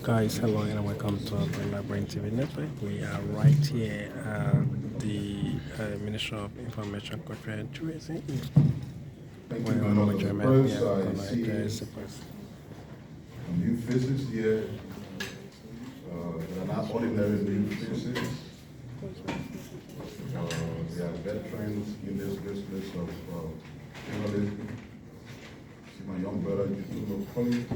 Guys, hello and welcome to the Liberian TV network. We are right here at the Ministry of Information, Culture and Tourism. Thank you very much. First, I see First, new faces here. They are not ordinary new faces. They are veterans in this business of journalism. See my young brother, Jutuno Collins,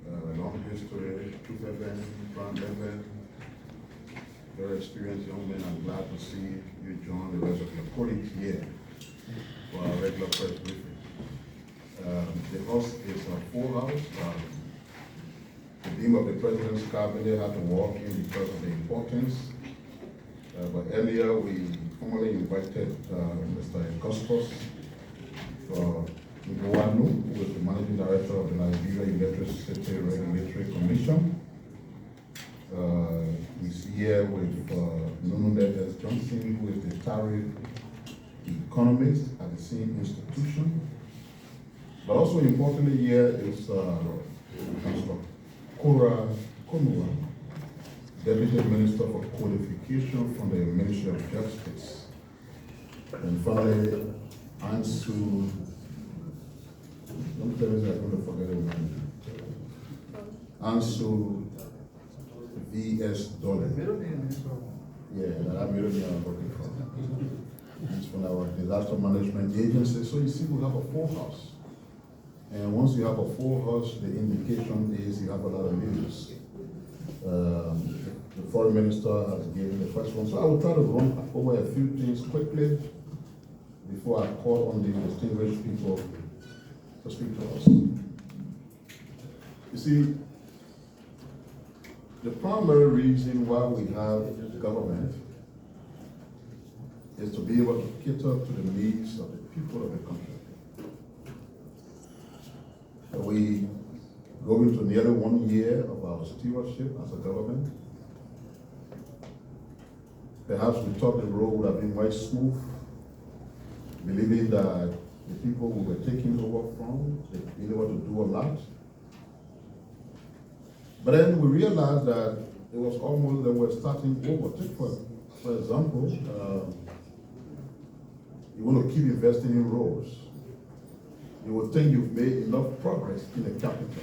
a long history, Truth FM, Brand FM. Very experienced young men. I'm glad to see you join the rest of your colleagues here for our regular press briefing. The house is a full house. The dean of the president's cabinet had to walk in because of the importance. But earlier we formally invited Mr. Augustus Ngwanu, who is the managing director of the Liberian Electricity Regulatory Commission. He's here with Nunu S. Johnson, who is the tariff economist at the same institution. But also importantly here is Mr. Kora Konua, Deputy Minister for Codification from the Ministry of Justice. And finally, Ansu, don't tell me I'm going to forget it again. Ansu V.S. Dollar. Yeah, that middle name I'm working for. It's from our disaster management agency. So you see, we have a full house. And once you have a full house, the indication is you have a lot of news. The foreign minister has given the first one. So I will try to run over a few things quickly before I call on the distinguished people to speak to us. You see, the primary reason why we have government is to be able to cater to the needs of the people of the country. We go into nearly 1 year of our stewardship as a government. Perhaps we thought the road would have been quite smooth, believing that the people we were taking over from, they'd been able to do a lot. But then we realized that it was almost that we're starting over. Take for example, you want to keep investing in roads. You would think you've made enough progress in the capital.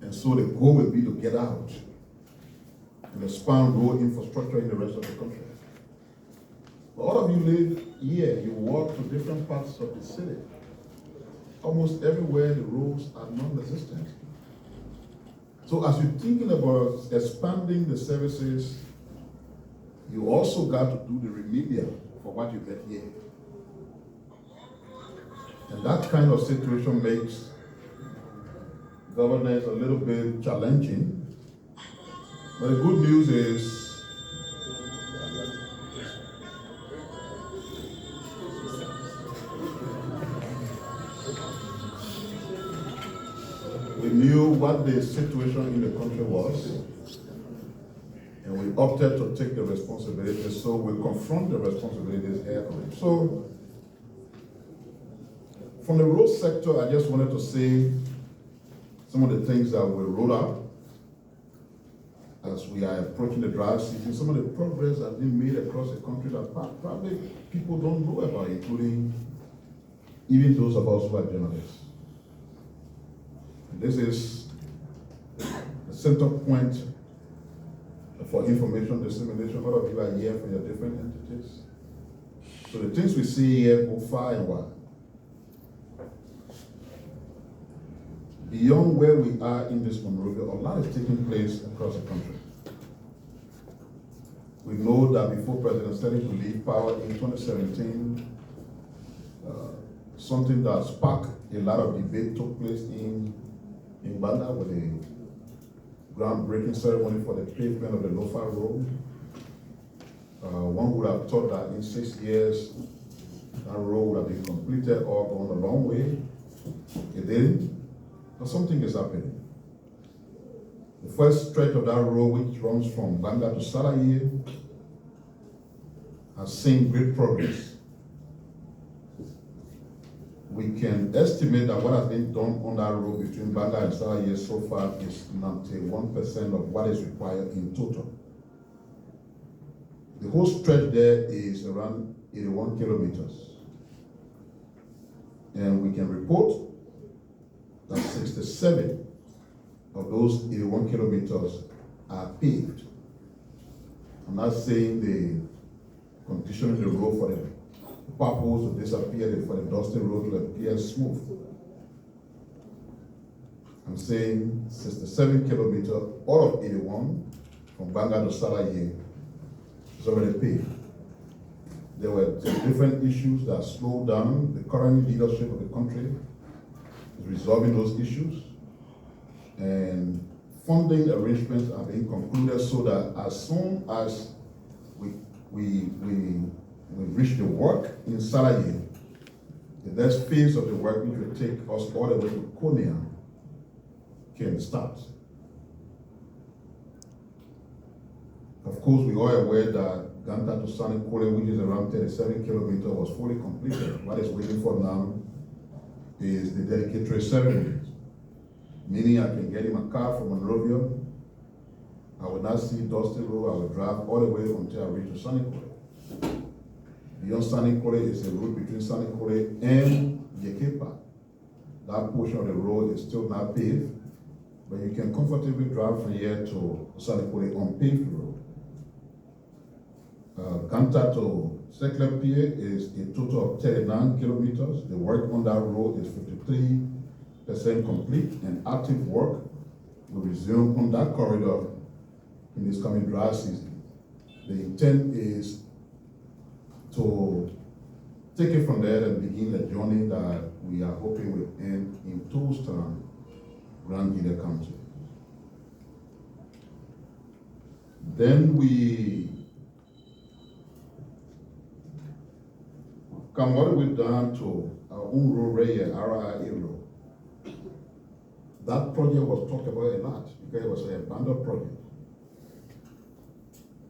And so the goal will be to get out and expand road infrastructure in the rest of the country. But all of you live here, you walk to different parts of the city. Almost everywhere the roads are non-existent. So as you're thinking about expanding the services, you also got to do the remedial for what you get here. And that kind of situation makes governance a little bit challenging. But the good news is we knew what the situation in the country was, and we opted to take the responsibility, so we confront the responsibilities head-on. So from the road sector, I just wanted to say some of the things that we rolled out as we are approaching the dry season, some of the progress that has been made across the country that probably people don't know about, including even those of us who are journalists. This is the center point for information dissemination. A lot of you are here from your different entities. So the things we see here go far and wide. Beyond where we are in this Monrovia, a lot is taking place across the country. We know that before President Sterling to leave power in 2017, something that sparked a lot of debate took place in Banda with a groundbreaking ceremony for the pavement of the Lofa Road. One would have thought that in 6 years, that road would have been completed or gone a long way. It didn't. But something is happening. The first stretch of that road, which runs from Banda to Saraye, has seen great progress. we can estimate that what has been done on that road between Banga and Salaye so far is 91% of what is required in total. The whole stretch there is around 81 kilometers. And we can report that 67 of those 81 kilometers are paved. I'm not saying the condition of the road for the potholes to disappear, for the dusty road to appear smooth. I'm saying 67 kilometers, all of 81 from Banga to Salaye is already paved. There were different issues that slowed down. The current leadership of the country is resolving those issues, and funding arrangements are being concluded so that as soon as we reach the work in Salaye, the next phase of the work, which will take us all the way to Konya, can start. Of course, we are aware that Ganta to Sani Kole, which is around 37 kilometers, was fully completed. What is waiting for now is the dedicatory ceremony. Meaning I can get him a car from Monrovia. I will not see Dusty Road. I will drive all the way until I reach to Sani Kole. Beyond Sani Kole is a road between Sani Kole and Yekepa. That portion of the road is still not paved, but you can comfortably drive from here to Sani Kole on paved road. Ganta to Seklepie is a total of 39 kilometers. The work on that road is 53% complete, and active work will resume on that corridor in this coming dry season. The intent is to take it from there and begin the journey that we are hoping will end in Toolstown, Grand Gila County. Then we come all the way down to our own road right here, RIA road. That project was talked about a lot because it was an abandoned project.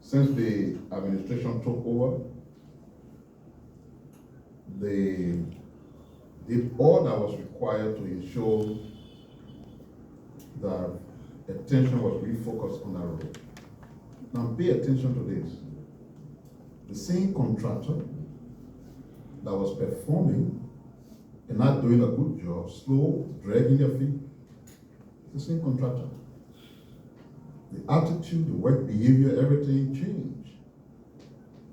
Since the administration took over, they did all that was required to ensure that attention was refocused on that road. Now pay attention to this. The same contractor that was performing and not doing a good job, slow, dragging their feet, the same contractor. The attitude, the work behavior, everything changed.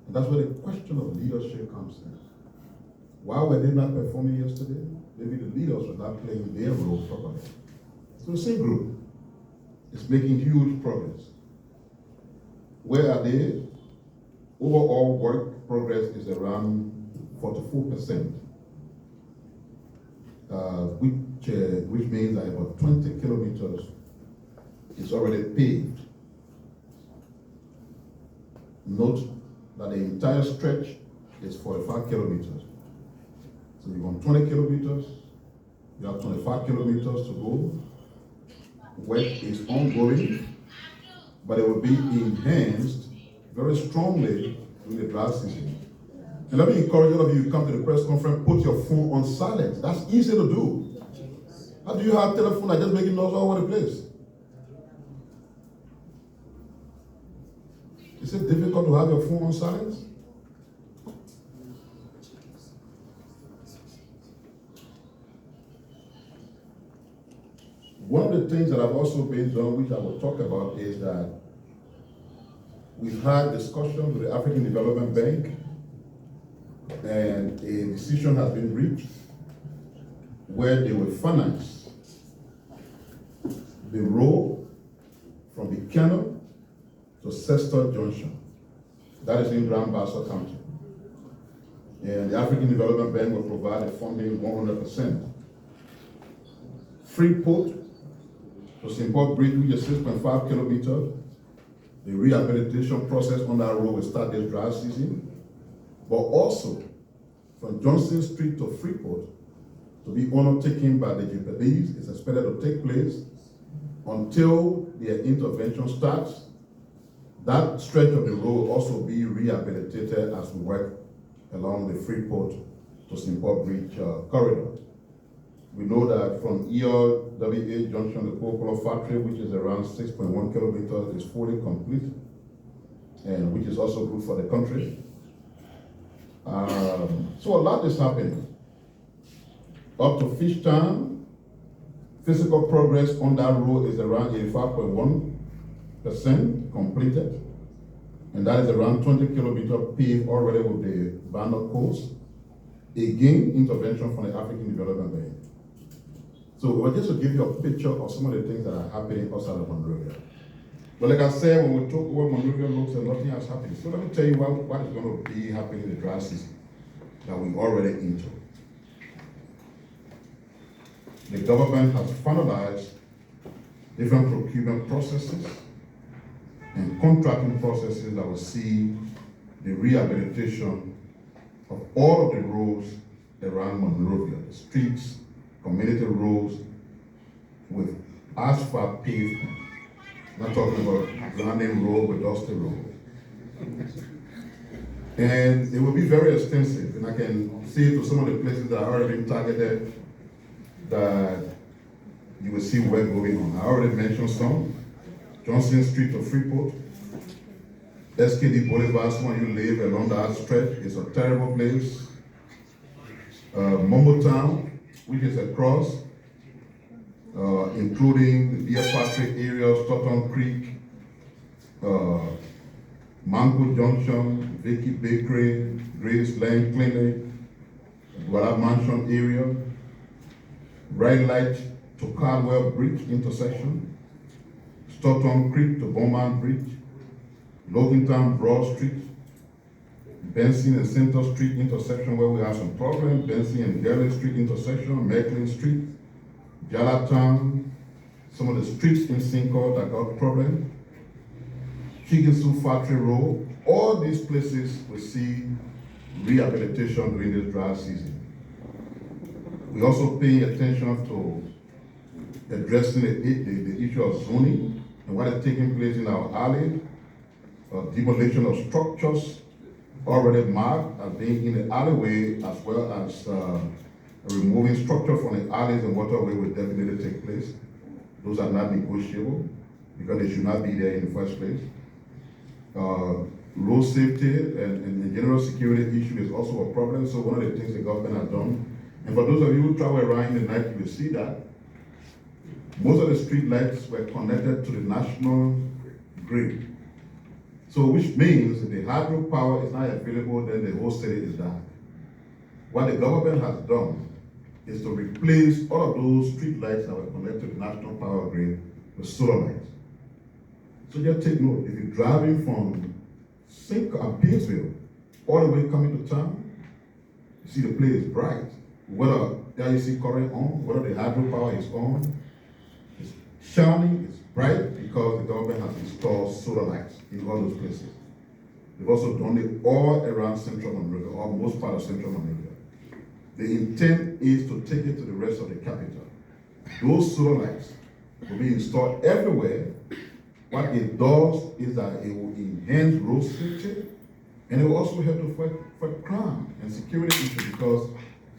And that's where the question of leadership comes in. Why were they not performing yesterday? Maybe the leaders were not playing their role properly. So the same group is making huge progress. Where are they? Overall work progress is around 44%, which means that about 20 kilometers is already paved. Note that the entire stretch is 45 kilometers. So you want 20 kilometers, you have 25 kilometers to go. Work is ongoing, but it will be enhanced very strongly during the dry season. And let me encourage all of you to come to the press conference, put your phone on silent. That's easy to do. How do you have a telephone that just making noise all over the place? Is it difficult to have your phone on silent? One of the things that I've also been done, which I will talk about, is that we've had discussions with the African Development Bank, and a decision has been reached where they will finance the road from the Canal to Sexton Junction. That is in Grand Bassa County. And the African Development Bank will provide the funding 100%. Freeport to Simport Bridge, which is 6.5 kilometers. The rehabilitation process on that road will start this dry season. But also, from Johnson Street to Freeport, to be undertaken by the Japanese, is expected to take place until their intervention starts. That stretch of the road will also be rehabilitated as we work along the Freeport to St. Paul Bridge corridor. We know that from ERWA Junction, the Coca-Cola factory, which is around 6.1 kilometers, is fully complete, and which is also good for the country. So a lot is happening. Up to Fishtown, physical progress on that road is around 85.1% completed, and that is around 20 kilometers paved already with the Banner Coast. Again, intervention from the African Development Bank. So just to give you a picture of some of the things that are happening outside of Monrovia. But like I said, when we talk about Monrovia looks and nothing has happened. So let me tell you what is going to be happening in the dry season that we're already into. The government has finalized different procurement processes and contracting processes that will see the rehabilitation of all of the roads around Monrovia, the streets, community roads with asphalt pavement. Not talking about grinding road with dusty road. And it will be very extensive, and I can see to some of the places that are already been targeted that you will see work going on. I already mentioned some. Johnson Street to Freeport, SKD Boulevard, some of you live along that stretch, it's a terrible place. Momo Town, which is across, including the beer factory area, Stoughton Creek, Mango Junction, Vicky Bakery, Grace Lane Clinic, Guadalajara Mansion area, Red Light to Caldwell Bridge intersection, Stoughton Creek to Bowman Bridge, Logantown Broad Street, Benson and Center Street intersection where we have some problems, Benson and Garland Street intersection, Macklin Street, Jalatown, some of the streets in Cinco that got problem, Chicken Soup Factory Road, all these places will see rehabilitation during this dry season. We also pay attention to addressing the issue of zoning and what is taking place in our alley, demolition of structures already marked as being in the alleyway, as well as removing structure from the alleys and waterway will definitely take place. Those are not negotiable because they should not be there in the first place. Road safety and general security issue is also a problem. So one of the things the government has done, and for those of you who travel around in the night, you will see that most of the street lights were connected to the national grid. So which means if the hydro power is not available, then the whole city is dark. What the government has done is to replace all of those street lights that were connected to the national power grid with solar lights. So just take note, if you're driving from Cinco and Painesville all the way coming to town, you see the place is bright. Whether there you see current on, whether the hydro power is on, it's shining, it's bright because the government has installed solar lights in all those places. They've also done it all around central Monrovia, or most part of central Monrovia. The intent is to take it to the rest of the capital. Those solar lights will be installed everywhere. What it does is that it will enhance road safety, and it will also help to fight crime and security issues because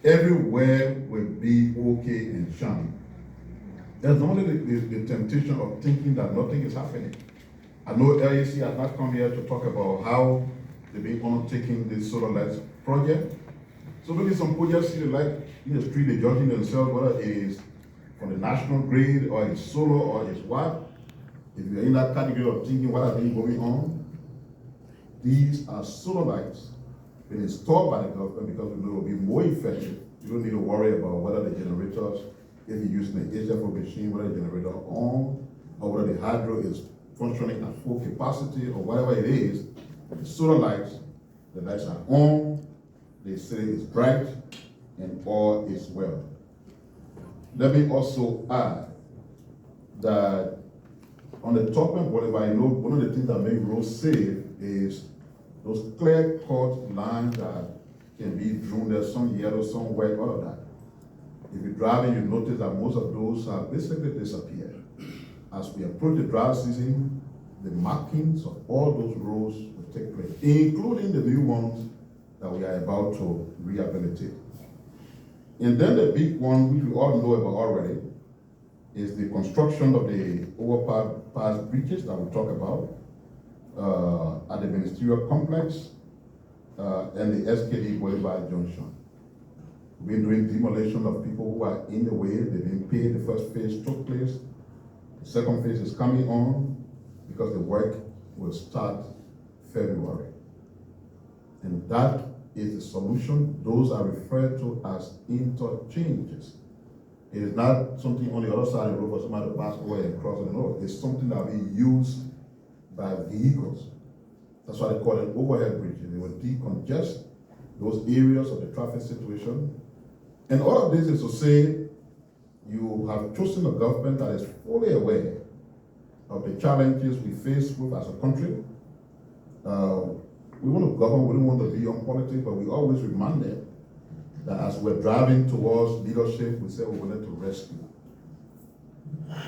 everywhere will be okay and shiny. There's only the temptation of thinking that nothing is happening. I know LAC has not come here to talk about how they've been undertaking this solar lights project. So maybe some people just see the light in the street, they're judging themselves whether it is from the national grid or it's solar or it's what. If you're in that category of thinking what has been going on, these are solar lights been installed by the government because we know it will be more effective. You don't need to worry about whether the generators, if you're using an HFO machine, whether the generator on, or whether the hydro is functioning at full capacity, or whatever it is. The solar lights, the lights are on, they say it's bright, and all is well. Let me also add that on the top end, whatever I know, one of the things that make roads safe is those clear-cut lines that can be drawn. There's some yellow, some white, all of that. If you're driving, you notice that most of those have basically disappeared. As we approach the dry season, the markings of all those roads will take place, including the new ones that we are about to rehabilitate. And then the big one, which we all know about already, is the construction of the overpass bridges that we talk about at the ministerial complex and the SKD Boulevard Junction. We've been doing demolition of people who are in the way. They've been paid. The first phase took place. The second phase is coming on because the work will start February. And that is the solution. Those are referred to as interchanges. It is not something on the other side of the road for somebody to pass over and cross the road. It's something that will be used by vehicles. That's why they call it overhead bridges. They will decongest those areas of the traffic situation. And all of this is to say, you have chosen a government that is fully aware of the challenges we face with as a country. We want to govern, we don't want to be on politics, but we always remind them that as we're driving towards leadership, we say we wanted to rescue.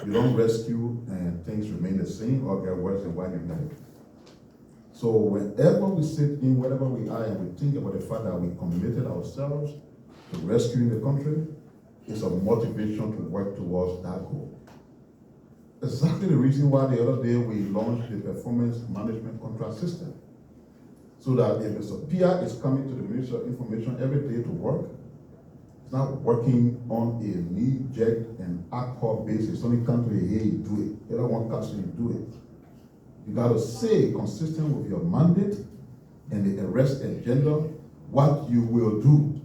You don't rescue and things remain the same or get worse than what you know. So whenever we sit in, wherever we are, and we think about the fact that we committed ourselves to rescuing the country, it's a motivation to work towards that goal. Exactly the reason why the other day we launched the performance management contract system. So that if a supplier is coming to the Ministry of Information every day to work, it's not working on a knee-jerk and ad hoc basis. Somebody come to the hey, you do it. The other one comes to you, do it. You got to say, consistent with your mandate and the arrest agenda, what you will do,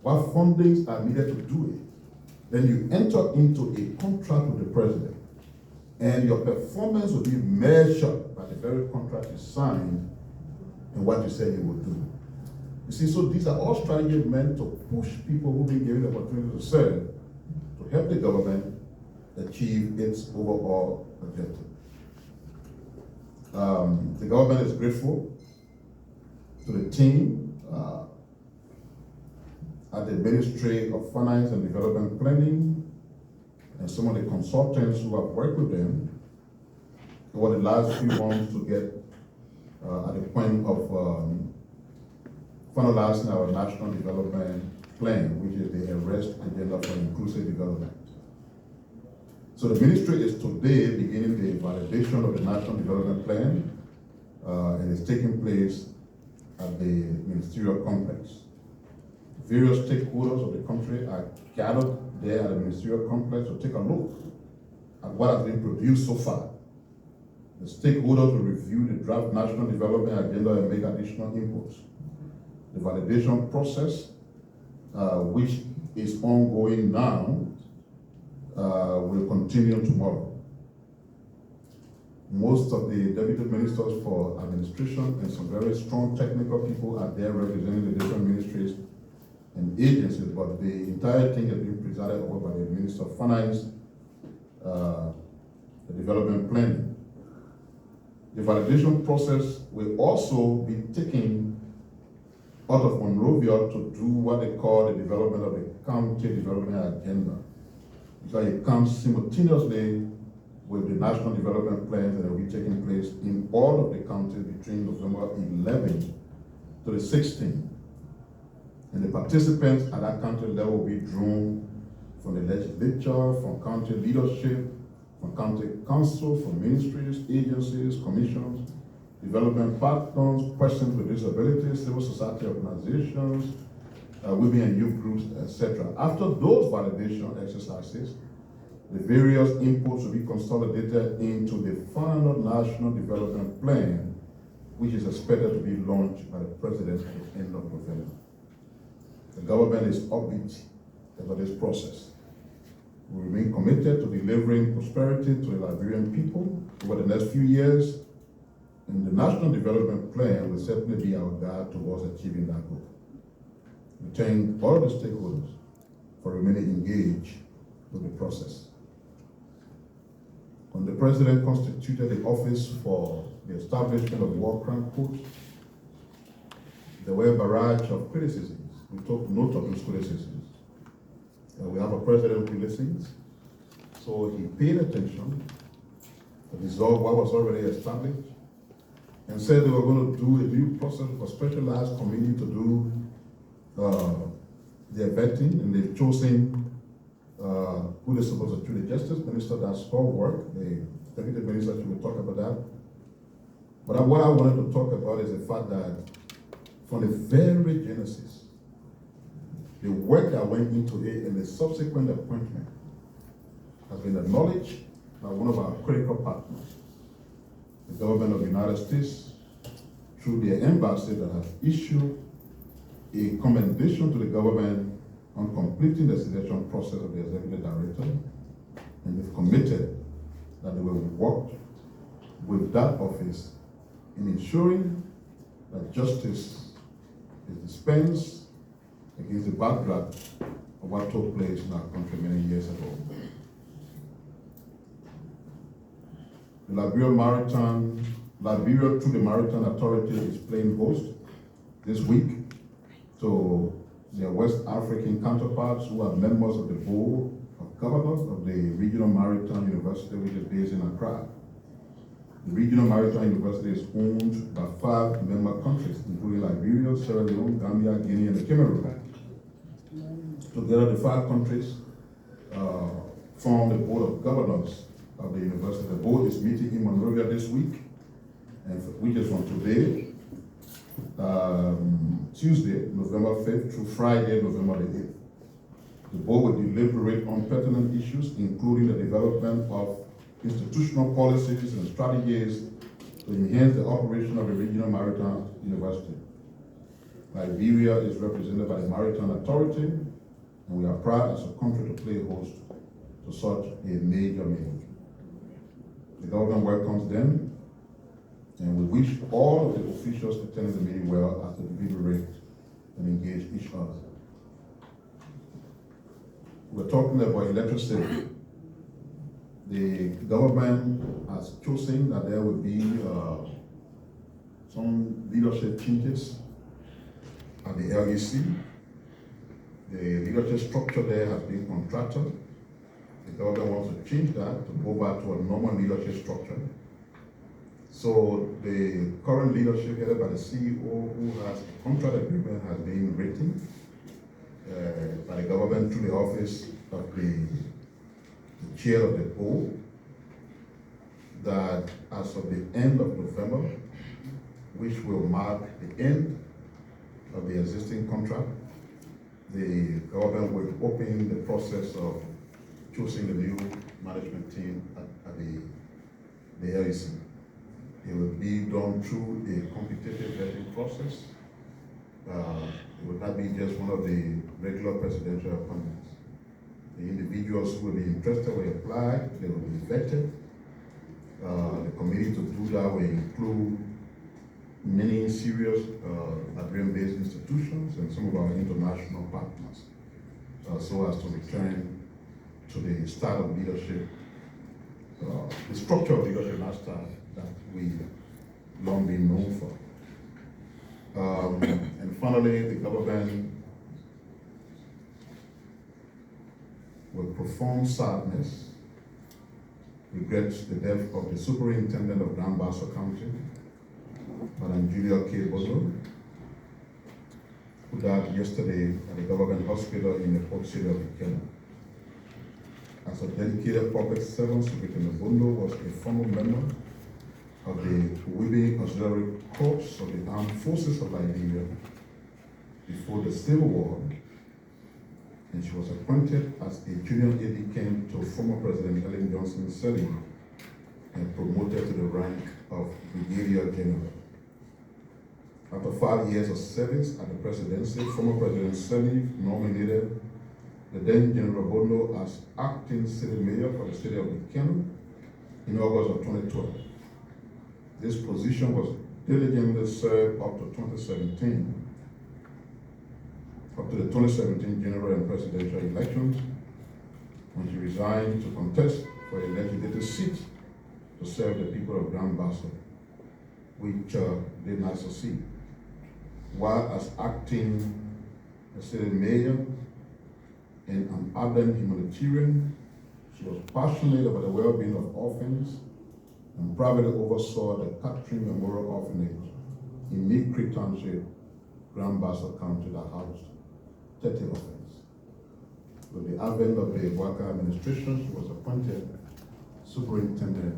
what fundings are needed to do it. Then you enter into a contract with the president, and your performance will be measured by the very contract you signed and what you said you would do. You see, so these are all strategies meant to push people who've been given the opportunity to serve to help the government achieve its overall objective. The government is grateful to the team at the Ministry of Finance and Development Planning and some of the consultants who have worked with them over the last few months to get at the point of finalizing our National Development Plan, which is the arrest agenda for inclusive development. So the ministry is today beginning the validation of the National Development Plan, and it's taking place at the ministerial complex. Various stakeholders of the country are gathered there at the ministerial complex to take a look at what has been produced so far. The stakeholders will review the draft National Development Agenda and make additional inputs. The validation process, which is ongoing now, will continue tomorrow. Most of the deputy ministers for administration and some very strong technical people are there representing the different ministries and agencies, but the entire thing has been presided over by the Minister of Finance, the Development Planning. The validation process will also be taken out of Monrovia to do what they call the development of the county development agenda. So it comes simultaneously with the national development plans that will be taking place in all of the counties between November 11th to the 16th. And the participants at that county level will be drawn from the legislature, from county leadership, from county council, from ministries, agencies, commissions, development partners, persons with disabilities, civil society organizations, women and youth groups, etc. After those validation exercises, the various inputs will be consolidated into the final National Development Plan, which is expected to be launched by the President at the end of November. The government is upbeat about this process. We remain committed to delivering prosperity to the Liberian people over the next few years, and the National Development Plan will certainly be our guide towards achieving that goal. We thank all the stakeholders for remaining engaged with the process. When the President constituted the office for the establishment of war crime court, there were a barrage of criticisms. We took note of those criticisms. We have a president who listens, so he paid attention to resolve what was already established and said they were going to do a new process with a specialized committee to do their vetting, and they've chosen who they're supposed to choose. The Justice Minister does her work. The Deputy Minister will talk about that. But what I wanted to talk about is the fact that from the very genesis, the work that went into it and the subsequent appointment has been acknowledged by one of our critical partners, the government of the United States, through their embassy that has issued a commendation to the government on completing the selection process of the executive director, and they've committed that they will work with that office in ensuring that justice is dispensed against the backdrop of what took place in our country many years ago. The Liberia through the Maritime Authority is playing host this week to their West African counterparts who are members of the Board of Governors of the Regional Maritime University, which is based in Accra. The Regional Maritime University is owned by 5 member countries, including Liberia, Sierra Leone, Gambia, Guinea, and Cameroon. Together, the 5 countries form the Board of Governors of the university. The board is meeting in Monrovia this week, and which is from today, Tuesday, November 5th, through Friday, November the 8th. The board will deliberate on pertinent issues, including the development of institutional policies and strategies to enhance the operation of the Regional Maritime University. Liberia is represented by the Maritime Authority, and we are proud as a country to play host to such a major meeting. The government welcomes them, and we wish all of the officials attending the meeting well as they deliberate and engage each other. We're talking about electricity. The government has chosen that there will be some leadership changes at the LEC. The leadership structure there has been contracted. The government wants to change that to go back to a normal leadership structure. So the current leadership headed by the CEO, who has a contract agreement, has been written by the government through the office of the chair of the board, that as of the end of November, which will mark the end of the existing contract, the government will open the process of choosing the new management team at the LEC. It will be done through a competitive vetting process. It will not be just one of the regular presidential appointments. The individuals who will be interested will apply, they will be vetted. The committee to do that will include many serious Liberian-based institutions and some of our international partners, so as to return to the style of leadership, the structure of leadership last time that we long been known for. And finally, the government will perform sadness, regrets the death of the superintendent of Grand Bassa County, Madam Julia K. Bozo, who died yesterday at the government hospital in the port city of Ikena. As a dedicated public servant, Superintendent Bondo was a former member of the Wibby Auxiliary Corps of the Armed Forces of Liberia before the Civil War, and she was appointed as a junior aide-de-camp to former President Ellen Johnson Sirleaf and promoted to the rank of Brigadier General. After 5 years of service at the presidency, former President Sirleaf nominated the then General Bondo as acting city mayor for the city of Ikena in August of 2012. This position was diligently served up to 2017, up to the 2017 general and presidential elections, when she resigned to contest for a legislative seat to serve the people of Grand Bassa, which did not succeed. While as acting city mayor and an ardent humanitarian, she was passionate about the well-being of orphans and privately oversaw the Catherine Memorial Orphanage in Mid Creek Township, Grand Bassa County, that housed 30 orphans. With the advent of the Waka administration, she was appointed superintendent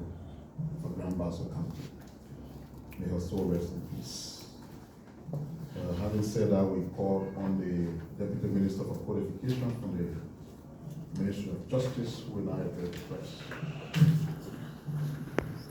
for Grand Basso County. May her soul rest in peace. Having said that, we call on the Deputy Minister for Codification from the Ministry of Justice, who will now address the press.